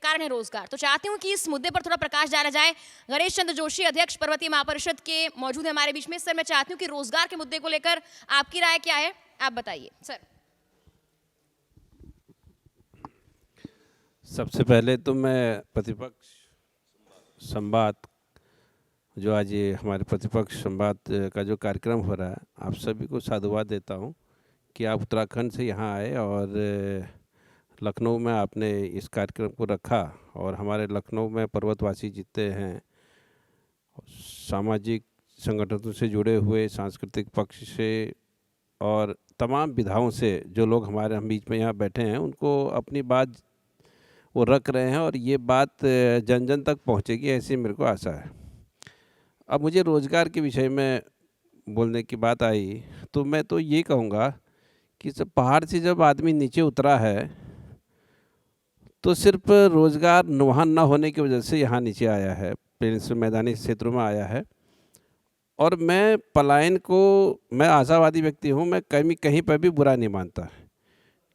कारण है रोजगार। तो चाहती हूँ कि इस मुद्दे पर थोड़ा प्रकाश डाला जाए। गणेश चंद्र जोशी, अध्यक्ष पर्वतीय महापरिषद के, मौजूद है हमारे बीच में। सर, मैं चाहती हूँ कि रोजगार के मुद्दे को लेकर आपकी राय क्या है, आप बताइए सर। सबसे पहले तो मैं प्रतिपक्ष संवाद, जो आज ये हमारे प्रतिपक्ष संवाद का जो कार्यक्रम हो रहा है, आप सभी को साधुवाद देता हूँ कि आप उत्तराखंड से यहाँ आए और लखनऊ में आपने इस कार्यक्रम को रखा। और हमारे लखनऊ में पर्वतवासी जितने हैं, सामाजिक संगठनों से जुड़े हुए, सांस्कृतिक पक्ष से और तमाम विधाओं से जो लोग हमारे हम बीच में यहाँ बैठे हैं, उनको अपनी बात वो रख रहे हैं और ये बात जन जन तक पहुँचेगी, ऐसी मेरे को आशा है। अब मुझे रोज़गार के विषय में बोलने की बात आई तो मैं तो ये कहूँगा कि सब पहाड़ से जब आदमी नीचे उतरा है तो सिर्फ रोज़गार वहाँ न होने की वजह से यहाँ नीचे आया है, प्लेन्स मैदानी क्षेत्रों में आया है। और मैं पलायन को, मैं आशावादी व्यक्ति हूँ, मैं कहीं पर भी बुरा नहीं मानता,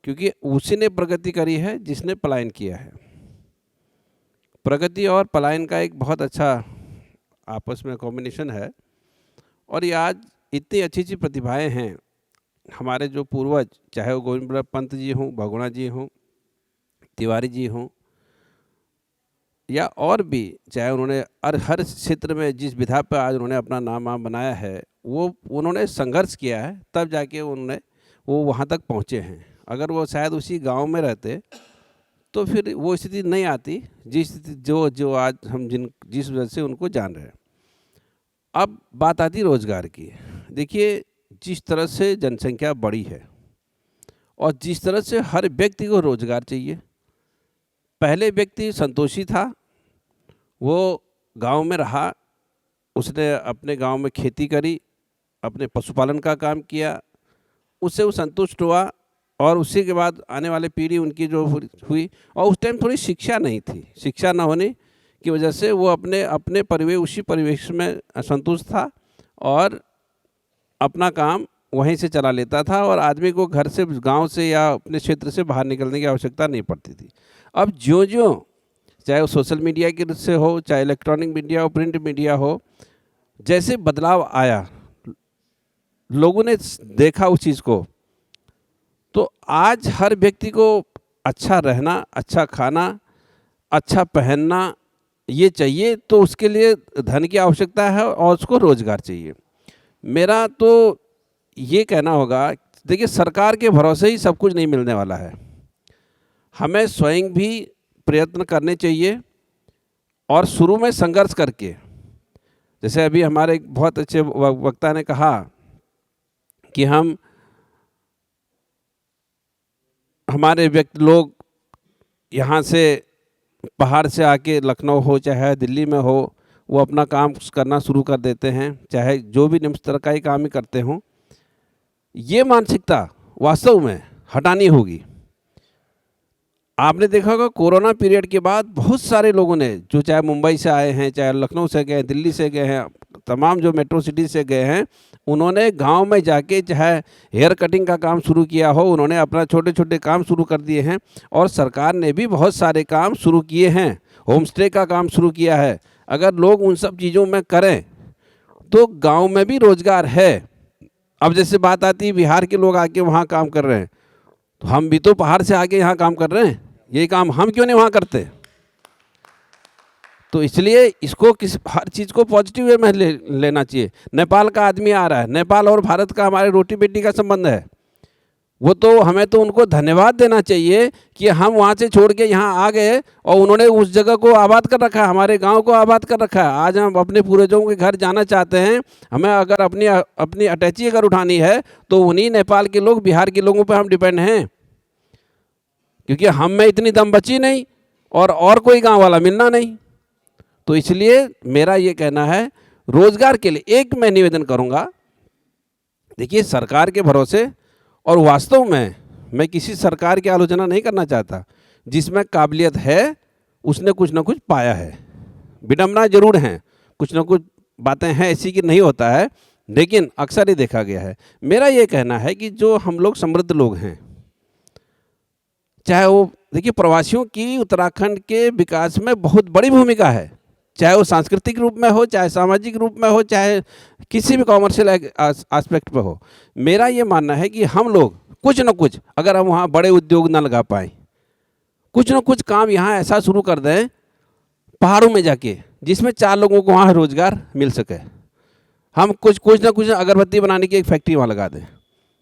क्योंकि उसी ने प्रगति करी है जिसने पलायन किया है। प्रगति और पलायन का एक बहुत अच्छा आपस में कॉम्बिनेशन है। और ये आज इतनी अच्छी अच्छी प्रतिभाएं हैं हमारे जो पूर्वज, चाहे वो गोविंद बल्लभ पंत जी हों, बहुगुणा जी हों, तिवारी जी हों, या और भी, चाहे उन्होंने हर क्षेत्र में जिस विधा पर आज उन्होंने अपना नाम बनाया है, वो उन्होंने संघर्ष किया है, तब जाके वो वहाँ तक पहुँचे हैं। अगर वो शायद उसी गांव में रहते तो फिर वो स्थिति नहीं आती जिस स्थिति जो आज हम जिस वजह से उनको जान रहे हैं। अब बात आती रोज़गार की। देखिए, जिस तरह से जनसंख्या बढ़ी है और जिस तरह से हर व्यक्ति को रोज़गार चाहिए। पहले व्यक्ति संतोषी था, वो गांव में रहा, उसने अपने गांव में खेती करी, अपने पशुपालन का काम किया, उससे वो संतुष्ट हुआ। और उसी के बाद आने वाले पीढ़ी उनकी जो हुई, और उस टाइम थोड़ी शिक्षा नहीं थी, शिक्षा न होने की वजह से वो अपने उसी परिवेश में असंतुष्ट था और अपना काम वहीं से चला लेता था और आदमी को घर से, गांव से या अपने क्षेत्र से बाहर निकलने की आवश्यकता नहीं पड़ती थी। अब ज्यों-ज्यों, चाहे वो सोशल मीडिया की से हो, चाहे इलेक्ट्रॉनिक मीडिया हो, प्रिंट मीडिया हो, जैसे बदलाव आया, लोगों ने देखा उस चीज़ को, तो आज हर व्यक्ति को अच्छा रहना, अच्छा खाना, अच्छा पहनना ये चाहिए। तो उसके लिए धन की आवश्यकता है और उसको रोज़गार चाहिए। मेरा तो ये कहना होगा, देखिए, सरकार के भरोसे ही सब कुछ नहीं मिलने वाला है। हमें स्वयं भी प्रयत्न करने चाहिए और शुरू में संघर्ष करके, जैसे अभी हमारे एक बहुत अच्छे वक्ता ने कहा कि हमारे लोग यहाँ से, पहाड़ से आके लखनऊ हो चाहे दिल्ली में हो, वो अपना काम करना शुरू कर देते हैं, चाहे जो भी निम्न स्तर का ही काम ही करते हों। ये मानसिकता वास्तव में हटानी होगी। आपने देखा होगा कोरोना पीरियड के बाद बहुत सारे लोगों ने, जो चाहे मुंबई से आए हैं, चाहे लखनऊ से गए, दिल्ली से गए हैं, तमाम जो मेट्रो सिटी से गए हैं, उन्होंने गांव में जाके चाहे हेयर कटिंग का काम शुरू किया हो, उन्होंने अपना छोटे छोटे काम शुरू कर दिए हैं। और सरकार ने भी बहुत सारे काम शुरू किए हैं, होम स्टे का काम शुरू किया है। अगर लोग उन सब चीज़ों में करें तो गाँव में भी रोज़गार है। अब जैसे बात आती है बिहार के लोग आके वहाँ काम कर रहे हैं, तो हम भी तो पहाड़ से आके यहाँ काम कर रहे हैं, यही काम हम क्यों नहीं वहाँ करते? तो इसलिए इसको हर चीज़ को पॉजिटिव वे में लेना चाहिए। नेपाल का आदमी आ रहा है, नेपाल और भारत का हमारे रोटी बेटी का संबंध है, वो तो हमें तो उनको धन्यवाद देना चाहिए कि हम वहाँ से छोड़ के यहाँ आ गए और उन्होंने उस जगह को आबाद कर रखा है, हमारे गांव को आबाद कर रखा है। आज हम अपने पूर्वजों के घर जाना चाहते हैं, हमें अगर अपनी अटैची अगर उठानी है तो उन्हीं नेपाल के लोग, बिहार के लोगों पर हम डिपेंड हैं, क्योंकि हम में इतनी दम बची नहीं और कोई गाँव वाला मिलना नहीं। तो इसलिए मेरा ये कहना है, रोज़गार के लिए एक मैं निवेदन करूँगा। देखिए, सरकार के भरोसे, और वास्तव में मैं किसी सरकार की आलोचना नहीं करना चाहता, जिसमें काबिलियत है उसने कुछ ना कुछ पाया है। विडंबना जरूर हैं, कुछ ना कुछ बातें हैं ऐसी कि नहीं होता है, लेकिन अक्सर ही देखा गया है। मेरा ये कहना है कि जो हम लोग समृद्ध लोग हैं, चाहे वो देखिए प्रवासियों की उत्तराखंड के विकास में बहुत बड़ी भूमिका है, चाहे वो सांस्कृतिक रूप में हो, चाहे सामाजिक रूप में हो, चाहे किसी भी कॉमर्शियल एस्पेक्ट पे हो। मेरा ये मानना है कि हम लोग कुछ न कुछ, अगर हम वहाँ बड़े उद्योग ना लगा पाएँ, कुछ न कुछ काम यहाँ ऐसा शुरू कर दें पहाड़ों में जाके, जिसमें 4 लोगों को वहाँ रोज़गार मिल सके। हम कुछ ना कुछ अगरबत्ती बनाने की एक फैक्ट्री वहाँ लगा दें,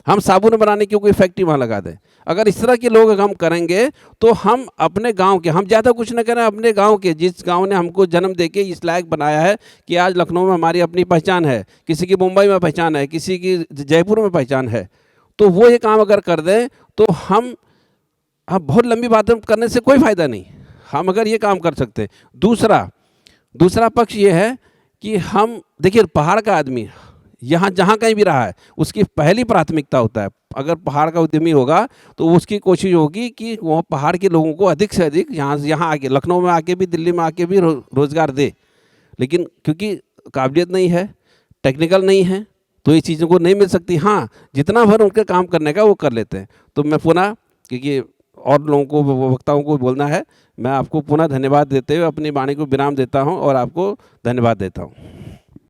हम साबुन बनाने की कोई फैक्ट्री वहाँ लगा दें। अगर इस तरह के लोग हम करेंगे तो हम अपने गांव के, हम ज़्यादा कुछ ना करें, अपने गांव के, जिस गांव ने हमको जन्म देके इस लायक बनाया है कि आज लखनऊ में हमारी अपनी पहचान है, किसी की मुंबई में पहचान है, किसी की जयपुर में पहचान है, तो वो ये काम अगर कर दें तो हम बहुत लंबी बातें करने से कोई फ़ायदा नहीं। हम अगर ये काम कर सकते हैं। दूसरा पक्ष ये है कि हम देखिए पहाड़ का आदमी यहाँ जहाँ कहीं भी रहा है, उसकी पहली प्राथमिकता होता है, अगर पहाड़ का उद्यमी होगा तो उसकी कोशिश होगी कि वो पहाड़ के लोगों को अधिक से अधिक यहाँ आके, लखनऊ में आके भी, दिल्ली में आके भी रोज़गार दे। लेकिन क्योंकि काबिलियत नहीं है, टेक्निकल नहीं है, तो ये चीज़ों को नहीं मिल सकती। हाँ, जितना भर उनके काम करने का वो कर लेते हैं। तो मैं पुनः, क्योंकि और लोगों को, वक्ताओं को बोलना है, मैं आपको पुनः धन्यवाद देते हुए अपनी वाणी को विराम देता हूँ और आपको धन्यवाद देता हूँ।